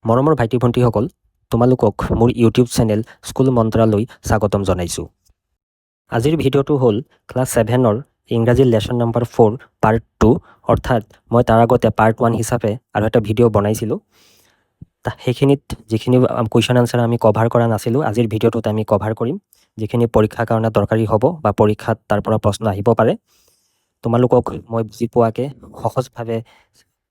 মৰমৰ ভাইটি ভণ্টিসকল, তোমালোকক মোৰ ইউটিউব চেনেল স্কুল মন্ত্ৰালৈ স্বাগতম জনাইছোঁ। আজিৰ ভিডিঅ'টো হ'ল ক্লাছ 7ৰ ইংৰাজী লেচন নম্বৰ 4 পাৰ্ট 2, অৰ্থাৎ মই তাৰ আগতে পাৰ্ট 1 হিচাপে আৰু এটা ভিডিঅ' বনাইছিলোঁ। সেইখিনিত যিখিনি কুৱেশ্যন আনচাৰ আমি কভাৰ কৰা নাছিলোঁ, আজিৰ ভিডিঅ'টোত আমি কভাৰ কৰিম, যিখিনি পৰীক্ষাৰ কাৰণে দৰকাৰী হ'ব বা পৰীক্ষাত তাৰ পৰা প্ৰশ্ন আহিব পাৰে। তোমালোকক মই বুজি পোৱাকৈ সহজভাৱে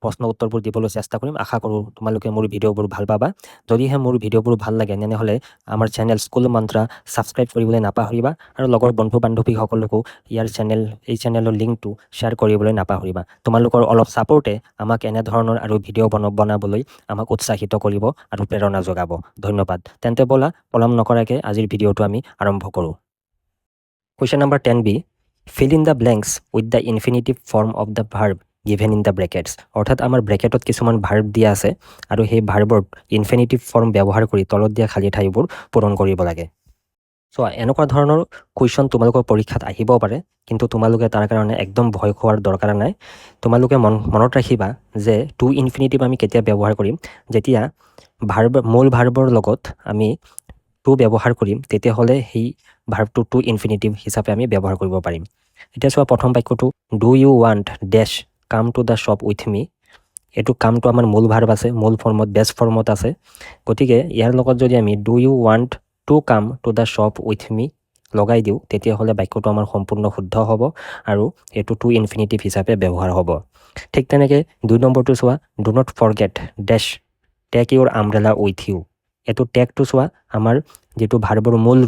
প্ৰশ্ন উত্তৰবোৰ দিবলৈ চেষ্টা কৰিম। আশা কৰোঁ তোমালোকে মোৰ ভিডিঅ'বোৰ ভাল পাবা। যদিহে মোৰ ভিডিঅ'বোৰ ভাল লাগে তেনেহ'লে আমাৰ চেনেল স্কুল মন্ত্ৰা ছাবস্ক্ৰাইব কৰিবলৈ নাপাহৰিবা আৰু লগৰ বন্ধু বান্ধৱীসকলকো এই চেনেলৰ লিংকটো শ্বেয়াৰ কৰিবলৈ নাপাহৰিবা। তোমালোকৰ অলপ ছাপোৰ্টে আমাক এনেধৰণৰ আৰু ভিডিঅ' বনাবলৈ আমাক উৎসাহিত কৰিব আৰু প্ৰেৰণা যোগাব। ধন্যবাদ। তেন্তে ব'লা পলম নকৰাকৈ আজিৰ ভিডিঅ'টো আমি আৰম্ভ কৰোঁ। Question number 10B, fill in the blanks with the infinitive form of the verb given in the brackets. অৰ্থাৎ আমাৰ ব্ৰেকেটত কিছুমান ভাৰ্ব দিয়া আছে আৰু সেই ভাৰ্বৰ ইনফিনিটিভ ফৰ্ম ব্যৱহাৰ কৰি তলত দিয়া খালী ঠাইবোৰ পূৰণ কৰিব লাগে। এনেকুৱা ধৰণৰ কুৱেশ্যন তোমালোকৰ পৰীক্ষাত আহিব পাৰে, কিন্তু তোমালোকে তাৰ কাৰণে একদম ভয় খোৱাৰ দৰকাৰ নাই। তোমালোকে মনত ৰাখিবা যে টু ইনফিনিটিভ আমি কেতিয়া ব্যৱহাৰ কৰিম, যেতিয়া মূল ভাৰ্বৰ লগত আমি টু ব্যৱহাৰ কৰিম, তেতিয়াহ'লে সেই ভাৰ্বটো টু ইনফিনিটিভ হিচাপে আমি ব্যৱহাৰ কৰিব পাৰিম। এতিয়া চোৱা প্ৰথম বাক্যটো, do you want dash come to the shop with me. এইটো কামটো আমাৰ মূল ভাৰ্ব আছে, মূল ফৰ্মত বেছ ফৰ্মত আছে। গতিকে ইয়াৰ লগত যদি আমি do you want to come to the shop with me লগাই দিওঁ, তেতিয়াহ'লে বাক্যটো আমাৰ সম্পূৰ্ণ শুদ্ধ হ'ব আৰু এইটো টু ইনফিনিটিভ হিচাপে ব্যৱহাৰ হ'ব। ঠিক তেনেকৈ 2 নম্বৰটো চোৱা, do not forget dash take your umbrella with you. এইটো টেকটো চোৱা আমাৰ যিটো ভাৰ্বৰ মূল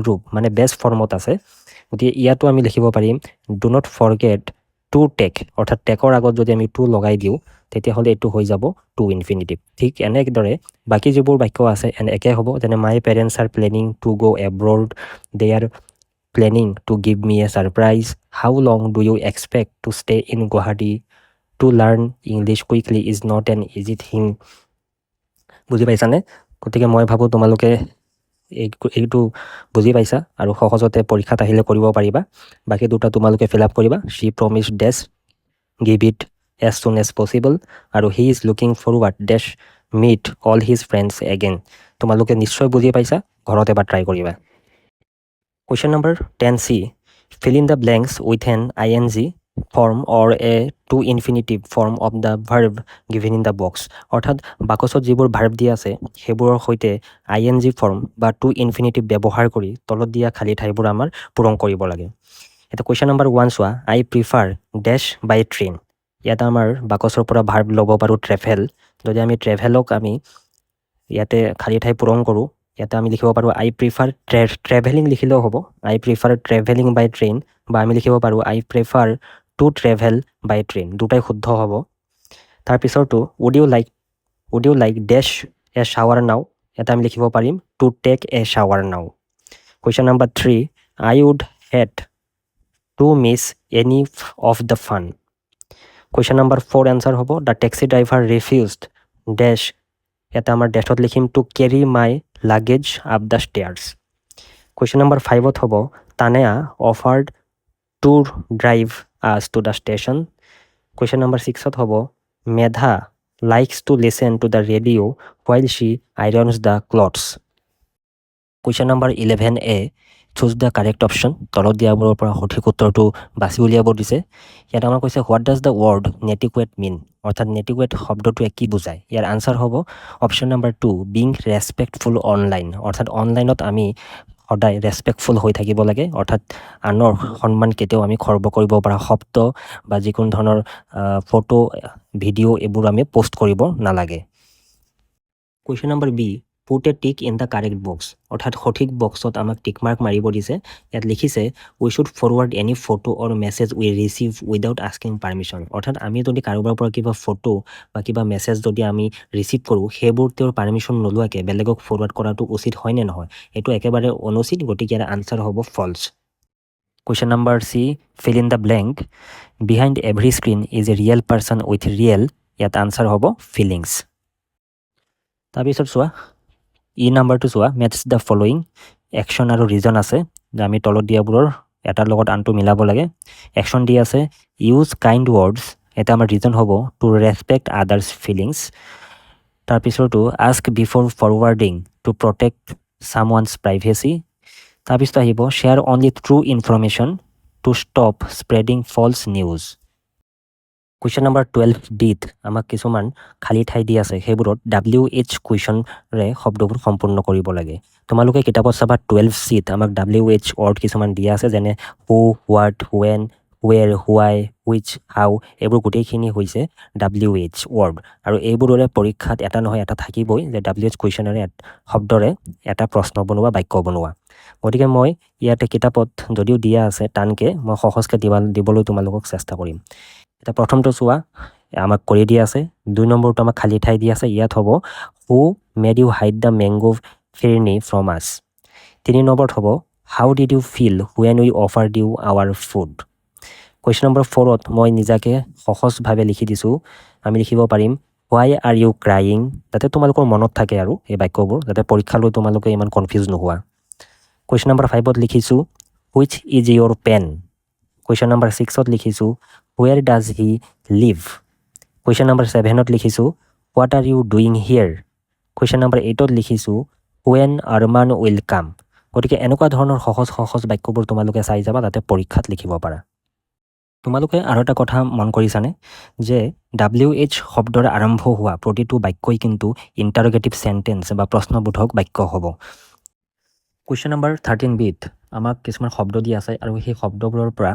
ৰূপ মানে বেছ ফৰ্মত আছে। গতিকে ইয়াতো আমি লিখিব পাৰিম do not forget to take, অৰ্থাৎ টেকৰ আগত যদি আমি টু লগাই দিওঁ তেতিয়াহ'লে এইটো হৈ যাব টু ইনফিনিটিভ। ঠিক এনেদৰে বাকী যিবোৰ বাক্য আছে একে হ'ব। যেনে my parents are planning to go' abroad, they are planning to give me a surprise, how long do you expect to stay in Guwahati, to learn English quickly is not an easy thing. বুজি পাইছানে? গতিকে মই ভাবোঁ তোমালোকে এইটো বুজি পাইছা আৰু সহজতে পৰীক্ষাত আহিলে কৰিব পাৰিবা। বাকী দুটা তোমালোকে ফিল আপ কৰিবা। She promised dash give it as soon as possible, আৰু he is looking forward dash meet all his friends again. তোমালোকে নিশ্চয় বুজি পাইছা, ঘৰত এবাৰ ট্ৰাই কৰিবা। Question number 10C, fill in the blanks with an ing form or a to infinitive form of the verb given in the box. অৰ্থাৎ বাকচত যিবোৰ ভাৰ্ব দিয়া আছে সেইবোৰৰ সৈতে ing ফৰ্ম বা টু ইনফিনিটিভ ব্যৱহাৰ কৰি তলত দিয়া খালী ঠাইবোৰ আমাৰ পূৰণ কৰিব লাগে। এতিয়া কুৱেশ্যন নম্বৰ 1 চোৱা, আই প্ৰিফাৰ ডেছ বাই ট্ৰেইন। ইয়াত আমাৰ বাকচৰ পৰা ভাৰ্ব ল'ব পাৰোঁ ট্ৰেভেল। যদি আমি ট্ৰেভেলক আমি ইয়াতে খালী ঠাই পূৰণ কৰোঁ, ইয়াতে আমি লিখিব পাৰোঁ আই প্ৰিফাৰ ট্ৰেভেলিং লিখিলেও হ'ব। I prefer travelling by train, বা আমি লিখিব পাৰোঁ I prefer to travel by train. দুটাই শুদ্ধ হ'ব। তাৰপিছৰটো would you like dash a shower now. ইয়াতে আমি লিখিব পাৰিম to take a shower now. Question number 3, I would had to miss any of the fun. Question number 4 answer হ'ব the taxi driver refused dash. ইয়াতে আমাৰ ডেছত লিখিম to carry my luggage up the stairs. Question number 5ত হ'ব Taniya offered to drive us to the station. Question number 6ত হ'ব Medha likes to listen to the radio' while she irons the clothes. Question number 11A, choose the correct option. তলত দিয়াবোৰৰ পৰা সঠিক উত্তৰটো বাছি উলিয়াব দিছে। ইয়াত আমাক কৈছে হোৱাট ডাজ দ্য ৱৰ্ড নেটিকুৱেট মিন, অৰ্থাৎ নেটিকুৱেট শব্দটোৱে কি বুজায়। ইয়াৰ আনচাৰ হ'ব অপশ্যন নম্বৰ 2, বিং ৰেছপেক্টফুল অনলাইন। অৰ্থাৎ অনলাইনত আমি সদায় ৰেছপেক্টফুল হৈ থাকিব লাগে, অৰ্থাৎ আনৰ সন্মান কেতিয়াও আমি খৰ্ব কৰিব পৰা শব্দ বা যিকোনো ধৰণৰ ফটো ভিডিঅ' এইবোৰ আমি পষ্ট কৰিব নালাগে। Question number B, put a tick in the correct box. অৰ্থাৎ সঠিক বক্সত আমাক টিক মাৰ্ক মাৰিব দিছে। ইয়াত লিখিছে we should forward any photo or message we receive without asking permission. অৰ্থাৎ আমি যদি কাৰোবাৰ পৰা কিবা ফটো বা কিবা মেছেজ যদি আমি ৰিচিভ কৰোঁ, সেইবোৰ তেওঁৰ পাৰ্মিশ্যন নোলোৱাকৈ বেলেগক ফৰৱাৰ্ড কৰাটো উচিত হয় নে নহয়? এইটো একেবাৰে অনুচিত। গতিকে ইয়াৰ আনচাৰ হ'ব false. Question number C, fill in the blank behind every screen is a real person with real. ইয়াত আনচাৰ হ'ব ফিলিংছ। তাৰপিছত চোৱা নম্বৰটো চোৱা, মেটছ দ্য ফলোয়িং। একশ্যন আৰু ৰিজন আছে, আমি তলত দিয়াবোৰৰ এটাৰ লগত আনটো মিলাব লাগে। একশ্যন দি আছে ইউজ কাইণ্ড ৱৰ্ডছ। এটা আমাৰ ৰিজন হ'ব টু ৰেছপেক্ট আদাৰ্ছ ফিলিংছ। তাৰপিছতো ask before forwarding to protect someone's privacy. তাৰপিছত আহিব share only true information to stop spreading false news. Question number 12 আমাক কিছুমান খালী ঠাই দি আছে, সেইবোৰত WH কুৱেশ্যনৰে শব্দবোৰ সম্পূৰ্ণ কৰিব লাগে। তোমালোকে কিতাপত চাবা 12 আমাক WH ৱৰ্ড কিছুমান দিয়া আছে, যেনে হু, হোৱাট, ৱেন, ৱেৰ, হোৱাই, হুইচ, হাউ, এইবোৰ গোটেইখিনি হৈছে WH ৱৰ্ড। আৰু এইবোৰৰে পৰীক্ষাত এটা নহয় এটা থাকিবই যে WH কুৱেশ্যনেৰে শব্দৰে এটা প্ৰশ্ন বনোৱা, বাক্য বনোৱা। গতিকে মই ইয়াতে কিতাপত যদিও দিয়া আছে টানকৈ, মই সহজকৈ দিবলৈ তোমালোকক চেষ্টা কৰিম। এতিয়া প্ৰথমটো চোৱা, আমাক কৰি দিয়া আছে। 2 নম্বৰটো আমাক খালী ঠাই দি আছে, ইয়াত হ'ব who made you hide the mango phirni from us. 3 নম্বৰত হ'ব how did you feel when we offered you our food. Question number 4ত মই নিজাকৈ সহজভাৱে লিখি দিছোঁ। আমি লিখিব পাৰিম হোৱাই আৰ ইউ ক্ৰাইং, যাতে তোমালোকৰ মনত থাকে আৰু এই বাক্যবোৰ, যাতে পৰীক্ষালৈ তোমালোকে ইমান কনফিউজ নোহোৱা। কুৱেশ্যন নম্বৰ 5ত লিখিছোঁ which is your pen. Question number 6ত লিখিছোঁ where does he live. Question number 7ত লিখিছোঁ what are you doing here. Question number 8ত লিখিছোঁ হুৱেন আৰমান উইল কাম। গতিকে এনেকুৱা ধৰণৰ সহজ বাক্যবোৰ তোমালোকে চাই যাবা, যাতে পৰীক্ষাত লিখিব পাৰা। তোমালোকে আৰু এটা কথা মন কৰিছানে যে WH শব্দৰে আৰম্ভ হোৱা প্ৰতিটো বাক্যই কিন্তু ইণ্টাৰগেটিভ চেণ্টেন্স বা প্ৰশ্নবোধক বাক্য হ'ব। কুৱেশ্যন নম্বৰ 13 আমাক কিছুমান শব্দ দি আছে, আৰু সেই শব্দবোৰৰ পৰা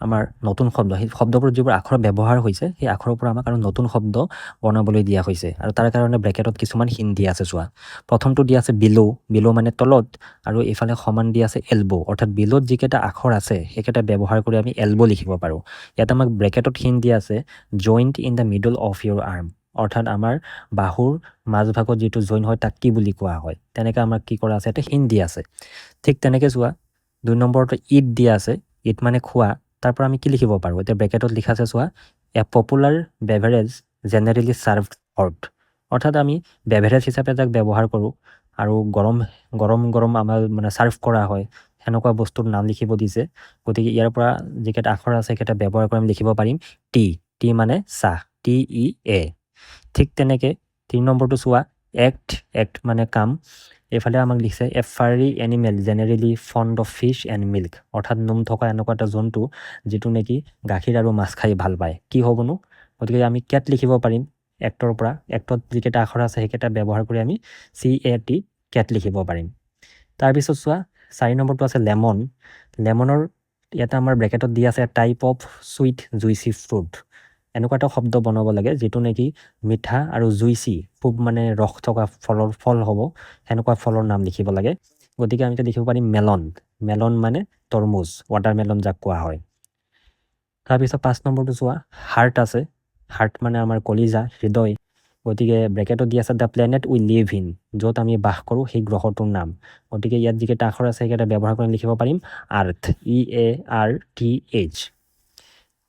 আমাৰ নতুন শব্দ, সেই শব্দবোৰত যিবোৰ আখৰ ব্যৱহাৰ হৈছে সেই আখৰৰ পৰা আমাক আৰু নতুন শব্দ বনাবলৈ দিয়া হৈছে, আৰু তাৰ কাৰণে ব্ৰেকেটত কিছুমান হিণ্ট দি আছে। চোৱা, প্ৰথমটো দি আছে বিলো মানে তলত, আৰু এইফালে সমান দি আছে এলবো, অৰ্থাৎ বিলোত যিকেইটা আখৰ আছে সেইকেইটা ব্যৱহাৰ কৰি আমি এলবো লিখিব পাৰোঁ। ইয়াত আমাক ব্ৰেকেটত হিণ্ট দি আছে joint in the middle of your arm, অৰ্থাৎ আমাৰ বাহুৰ মাজভাগত যিটো জইন হয় তাক কি বুলি কোৱা হয়, তেনেকৈ আমাক কি কৰা আছে, এটা হিণ্ট দি আছে। ঠিক তেনেকৈ চোৱা, 2 নম্বৰটো ইট দিয়া আছে, ইট মানে খোৱা, তাৰ পৰা আমি কি লিখিব পাৰোঁ, এতিয়া ব্ৰেকেটত লিখা আছে চোৱা, এ পপুলাৰ বেভাৰেজ জেনেৰেলি ছাৰ্ভড হট, অৰ্থাৎ আমি বেভাৰেজ হিচাপে যাক ব্যৱহাৰ কৰোঁ আৰু গৰম আমাৰ মানে ছাৰ্ভ কৰা হয়, সেনেকুৱা বস্তুৰ নাম লিখিব দিছে। গতিকে ইয়াৰ পৰা যিকেইটা আখৰ আছে সেইকেইটা ব্যৱহাৰ কৰি আমি লিখিব পাৰিম টি মানে চাহ, TEA। ঠিক তেনেকৈ 3 নম্বৰটো চোৱা, এক্ট মানে কাম, এইফালে আমাক লিখিছে a furry animal generally fond of fish and milk, অৰ্থাৎ নোম থকা এনেকুৱা এটা জন্তু যিটো নেকি গাখীৰ আৰু মাছ খাই ভাল পায়, কি হ'বনো? গতিকে আমি কেট লিখিব পাৰিম এক্টৰ পৰা, এক্টত যিকেইটা আখৰ আছে সেইকেইটা ব্যৱহাৰ কৰি আমি CAT কেট লিখিব পাৰিম। তাৰপিছত চোৱা, 4 নম্বৰটো আছে লেমনৰ ইয়াতে আমাৰ ব্ৰেকেটত দি আছে টাইপ অফ চুইট জুইচি ফ্ৰুট, এনেকুৱা এটা শব্দ বনাব লাগে যিটো নেকি মিঠা আৰু জুইচি, খুব মানে ৰস থকা ফল হ'ব, সেনেকুৱা ফলৰ নাম লিখিব লাগে। গতিকে আমি এতিয়া লিখিব পাৰিম মেলন মানে তৰমুজ, ৱাটাৰমেলন যাক কোৱা হয়। তাৰপিছত 5 নম্বৰটো চোৱা, হাৰ্ট আছে, হাৰ্ট মানে আমাৰ কলিজা, হৃদয়। গতিকে ব্ৰেকেটত দি আছে the planet we live in, য'ত আমি বাস কৰোঁ সেই গ্ৰহটোৰ নাম। গতিকে ইয়াত যিকেইটা আখৰ আছে সেইকেইটা ব্যৱহাৰ কৰি লিখিব পাৰিম আৰ্থ, EARTH।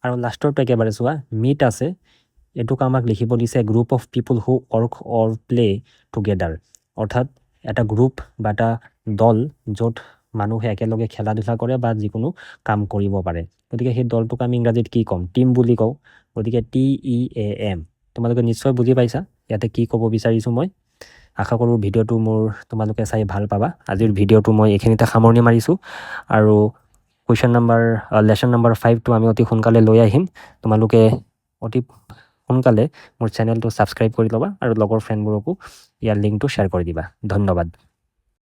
আৰু লাষ্টৰটো একেবাৰে চোৱা, মিট আছে, এইটোক আমাক লিখিব দিছে group of people who work or play together, অৰ্থাৎ এটা গ্ৰুপ বা এটা দল য'ত মানুহে একেলগে খেলা ধূলা কৰে বা যিকোনো কাম কৰিব পাৰে। গতিকে সেই দলটোক আমি ইংৰাজীত কি ক'ম, টিম বুলি কওঁ। গতিকে TEAM। তোমালোকে নিশ্চয় বুজি পাইছা ইয়াতে কি ক'ব বিচাৰিছোঁ মই। আশা কৰোঁ ভিডিঅ'টো তোমালোকে চাই ভাল পাবা। আজিৰ ভিডিঅ'টো মই এইখিনিতে সামৰণি মাৰিছোঁ, আৰু লেচন নম্বৰ 5টো আমি অতি সোনকালে লৈ আহিম। তোমালোকে অতি সোনকালে মোৰ চেনেলটো ছাবস্ক্ৰাইব কৰি ল'বা আৰু লগৰ ফ্ৰেণ্ডবোৰকো ইয়াৰ লিংকটো শ্বেয়াৰ কৰি দিবা। ধন্যবাদ।